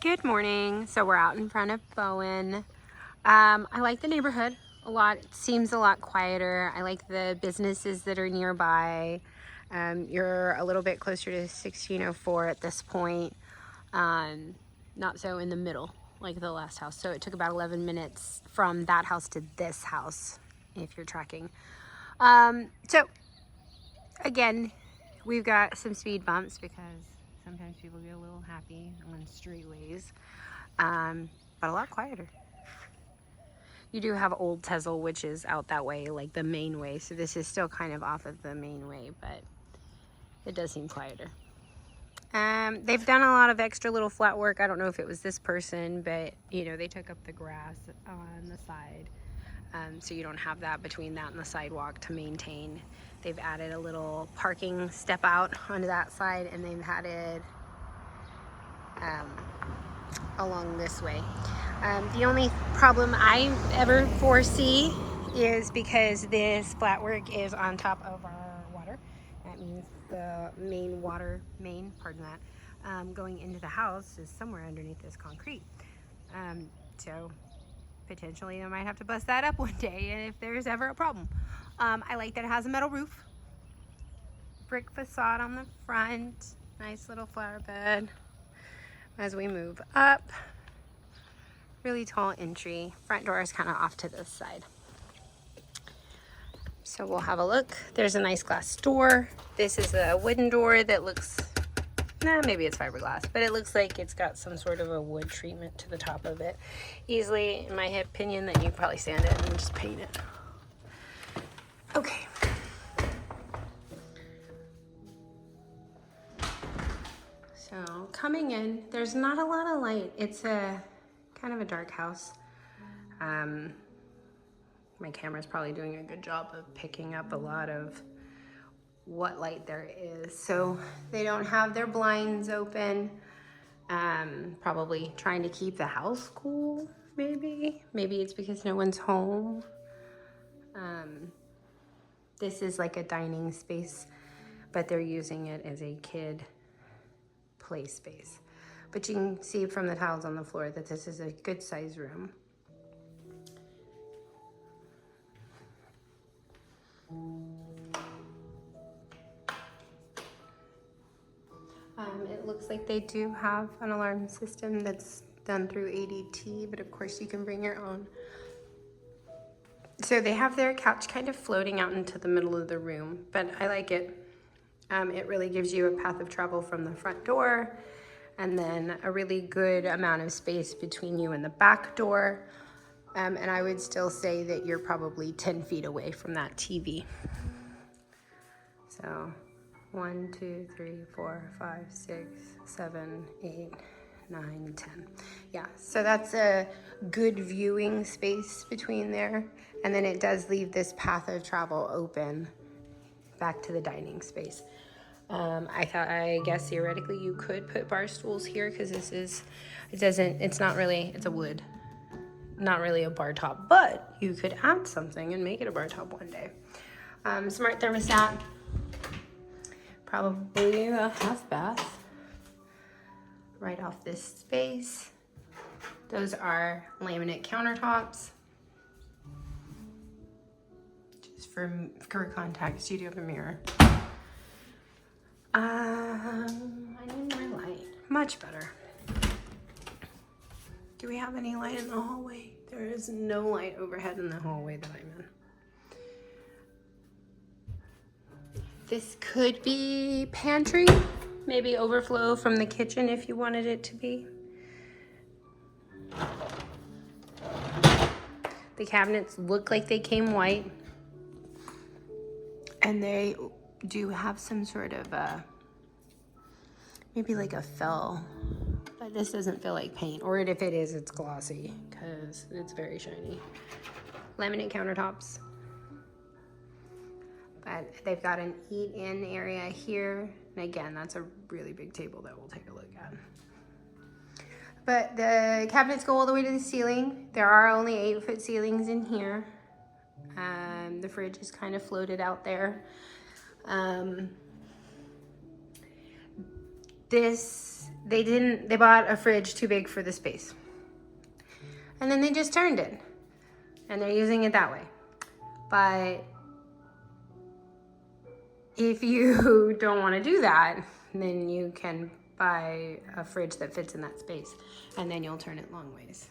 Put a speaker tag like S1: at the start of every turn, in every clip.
S1: Good morning. So we're out in front of Bowen. I like the neighborhood a lot. It seems a lot quieter. I like the businesses that are nearby. You're a little bit closer to 1604 at this point. Not so in the middle like the last house. So it took about 11 minutes from that house to this house, if you're tracking. So again, we've got some speed bumps because sometimes people get a little happy on straightaways. But a lot quieter. You do have Old Tezel, which is out that way, like the main way. So this is still kind of off of the main way, but it does seem quieter. They've done a lot of extra little flat work. I don't know if it was this person, but you know, they took up the grass on the side. So you don't have that between that and the sidewalk to maintain. They've added a little parking step out onto that side, and they've added along this way. The only problem I ever foresee is because this flat work is on top of our water. That means the main water main, pardon that, going into the house is somewhere underneath this concrete. So potentially I might have to bust that up one day if there's ever a problem. I like that it has a metal roof, brick facade on the front, nice little flower bed. As we move up, really tall entry. Front door is kind of off to this side. So we'll have a look. There's a nice glass door. This is a wooden door that looks, maybe it's fiberglass, but it looks like it's got some sort of a wood treatment to the top of it. Easily, in my opinion, that you probably sand it and just paint it. Okay. So coming in, there's not a lot of light. It's a kind of a dark house. My camera's probably doing a good job of picking up a lot of what light there is. So they don't have their blinds open. Probably trying to keep the house cool, maybe. Maybe it's because no one's home. This is like a dining space, but they're using it as a kid play space. But you can see from the tiles on the floor that this is a good size room. It looks like they do have an alarm system that's done through ADT, but of course you can bring your own. So they have their couch kind of floating out into the middle of the room, but I like it. It really gives you a path of travel from the front door, and then a really good amount of space between you and the back door. And I would still say that you're probably 10 feet away from that TV. So 1, 2, 3, 4, 5, 6, 7, 8, 9, 10. Yeah, so that's a good viewing space between there. And then it does leave this path of travel open back to the dining space. I guess theoretically you could put bar stools here because it's not really, it's a wood, not really a bar top, but you could add something and make it a bar top one day. Smart thermostat, probably a half bath right off this space. Those are laminate countertops. Just for context, you do have a mirror. I need more light. Much better. Do we have any light in the hallway? There is no light overhead in the hallway that I'm in. This could be pantry, maybe overflow from the kitchen if you wanted it to be. The cabinets look like they came white, and they do have some sort of maybe like a fell, but this doesn't feel like paint, or if it is, it's glossy because it's very shiny. Laminate countertops. But they've got an eat-in area here. And again, that's a really big table that we'll take a look at. But the cabinets go all the way to the ceiling. There are only 8-foot ceilings in here. The fridge is kind of floated out there. This they bought a fridge too big for the space. And then they just turned it. And they're using it that way. But if you don't want to do that, then you can buy a fridge that fits in that space. And then you'll turn it long ways.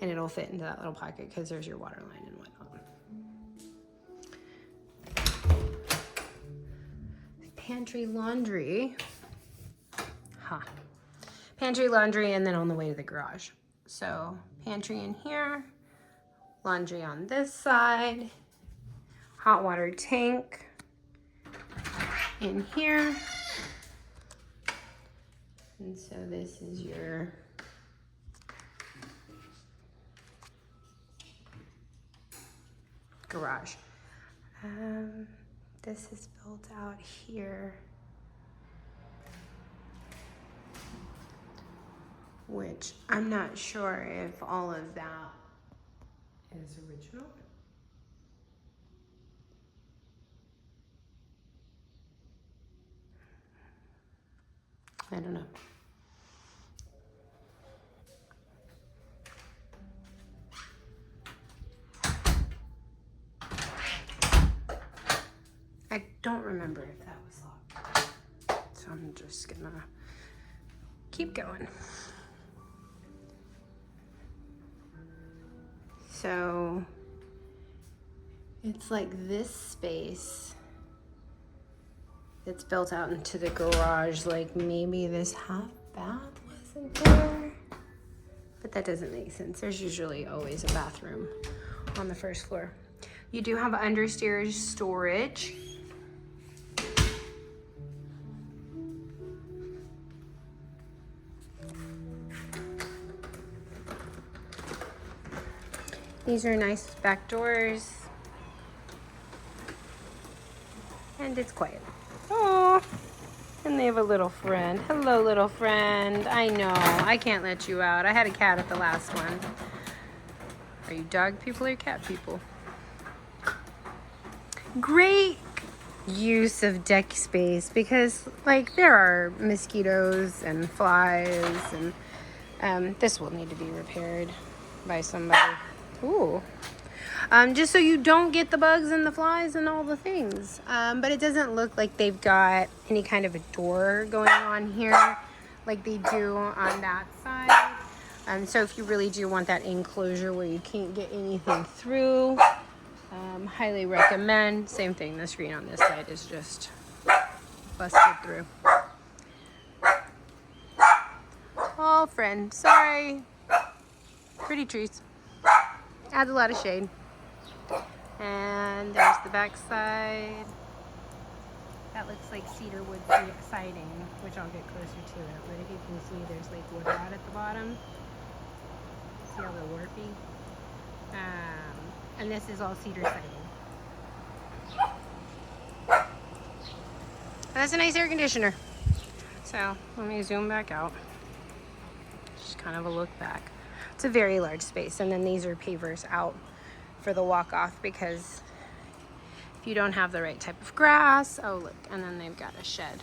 S1: And it'll fit into that little pocket because there's your water line and whatnot. Pantry, laundry. Pantry, laundry, and then on the way to the garage. So pantry in here, laundry on this side, hot water tank in here. And so this is your garage. This is built out here, which I'm not sure if all of that is original. I don't know. I don't remember if that was locked. So I'm just gonna keep going. So it's like this space that's built out into the garage, like maybe this half bath wasn't there, but that doesn't make sense. There's usually always a bathroom on the first floor. You do have understairs storage. These are nice back doors. And it's quiet. Oh, and they have a little friend. Hello, little friend. I know, I can't let you out. I had a cat at the last one. Are you dog people or cat people? Great use of deck space because, like, there are mosquitoes and flies, and this will need to be repaired by somebody. Ooh. Just so you don't get the bugs and the flies and all the things. But it doesn't look like they've got any kind of a door going on here like they do on that side. So if you really do want that enclosure where you can't get anything through, highly recommend. Same thing, the screen on this side is just busted through. Oh, friend, sorry. Pretty trees. Adds a lot of shade. And there's the back side. That looks like cedar wood siding, which I'll get closer to it. But if you can see, there's like wood rod at the bottom. See how they're warpy? And this is all cedar siding. That's a nice air conditioner. So let me zoom back out. Just kind of a look back. It's a very large space, and then these are pavers out for the walk-off because if you don't have the right type of grass, oh look, and then they've got a shed.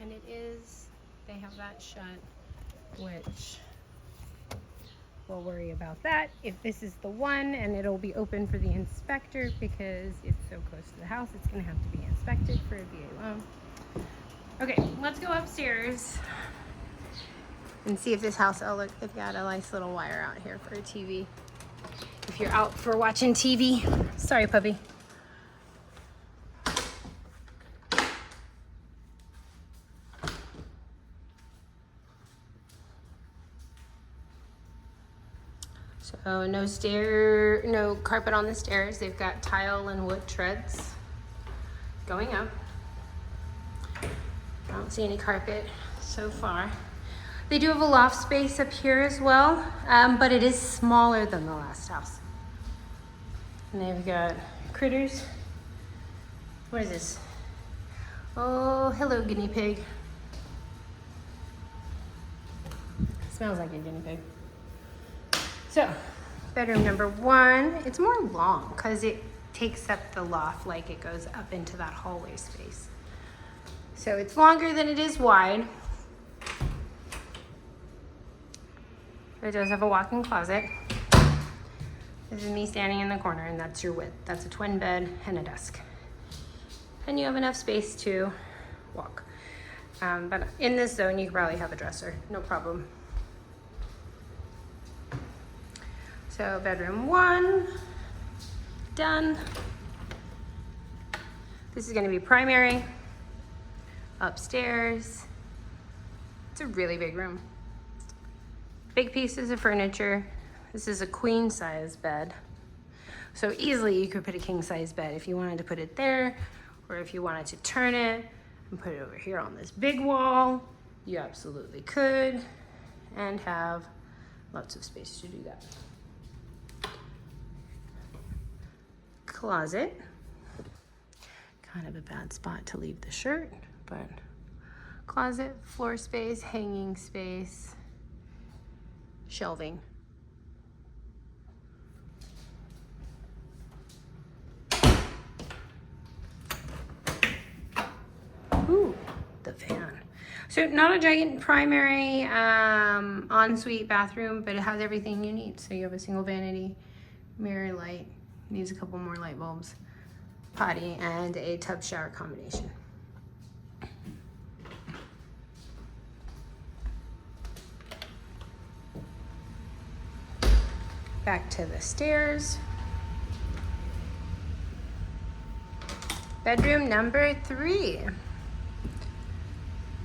S1: And it is, they have that shut, which we'll worry about that if this is the one, and it'll be open for the inspector because it's so close to the house. It's going to have to be inspected for a VA loan. Okay, let's go upstairs and see if this house, oh look, they've got a nice little wire out here for a TV. If you're out for watching TV. Sorry, puppy. So no carpet on the stairs. They've got tile and wood treads going up. I don't see any carpet so far. They do have a loft space up here as well, but it is smaller than the last house. And they've got critters. What is this? Oh, hello, guinea pig. Smells like a guinea pig. So, bedroom number 1, it's more long because it takes up the loft, like it goes up into that hallway space. So it's longer than it is wide. It does have a walk-in closet. This is me standing in the corner, and that's your width. That's a twin bed and a desk. And you have enough space to walk. But in this zone, you could probably have a dresser, no problem. So bedroom 1, done. This is gonna be primary. Upstairs. It's a really big room. Big pieces of furniture. This is a queen size bed. So easily you could put a king size bed if you wanted to put it there, or if you wanted to turn it and put it over here on this big wall, you absolutely could, and have lots of space to do that. Closet. Kind of a bad spot to leave the shirt, but closet, floor space, hanging space, shelving. Ooh, the fan. So not a giant primary ensuite bathroom, but it has everything you need. So you have a single vanity, mirror light, needs a couple more light bulbs, potty, and a tub shower combination. Back to the stairs. Bedroom number 3.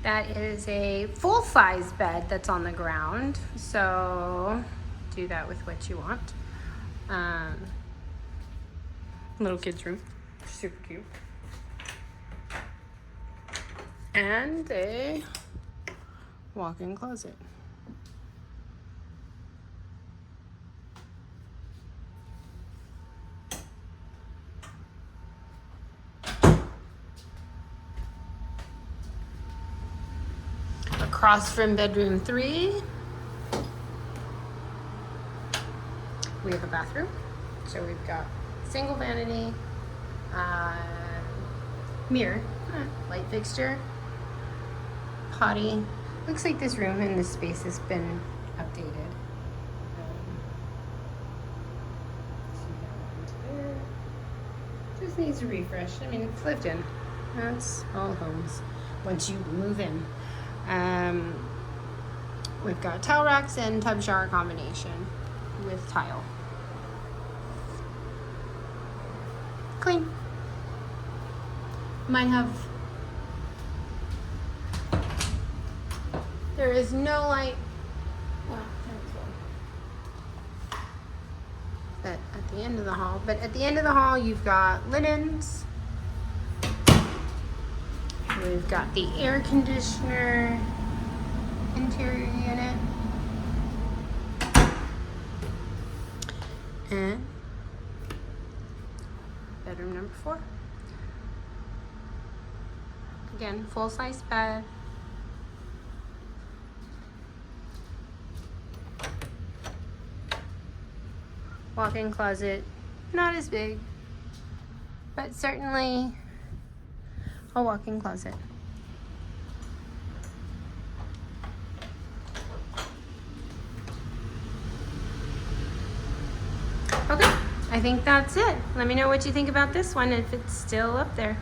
S1: That is a full-size bed that's on the ground, so do that with what you want. Little kids' room, super cute. And a walk-in closet. Across from bedroom 3, we have a bathroom. So we've got single vanity, mirror, light fixture, potty. Looks like this room and this space has been updated. Just needs a refresh. I mean, it's lived in. That's all homes once you move in. We've got towel racks and tub shower combination with tile. Clean. Might have, there is no light, well, but at the end of the hall, you've got linens. We've got the air conditioner, interior unit, and bedroom number 4. Again, full-size bed. Walk-in closet, not as big, but certainly a walk-in closet. Okay, I think that's it. Let me know what you think about this one if it's still up there.